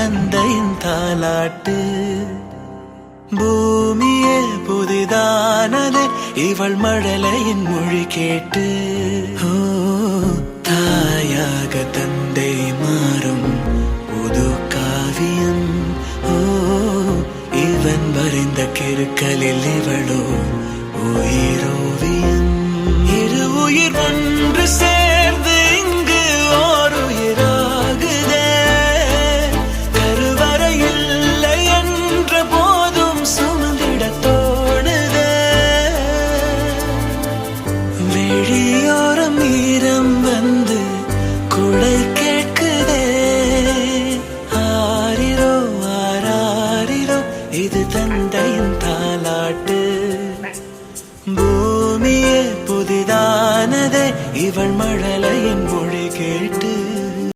தந்தையின் தாலாட்டு. பூமியே புதிதானதே இவள் மழலையின் மொழி கேட்டு. ஓ தாயாக தந்தை மாறும் புது காவியம். ஓ இவன் வரைந்த கிறுக்கலில் இவளோ உயிரோவியம். இரு உயிர் ஒன்று சேர்ந்து இங்கு ஓர் உயிராகுதே. கருவறை இல்லை என்ற போதும் சுமந்திட தோணுதே. வெளியோரம் ஈரம் வந்து குடை கேட்குதே. ஆரிரோ ஆராரிரோ இது தந்தையின் தாலாட்டு. பூமியே புதிதானதே இவள் மழை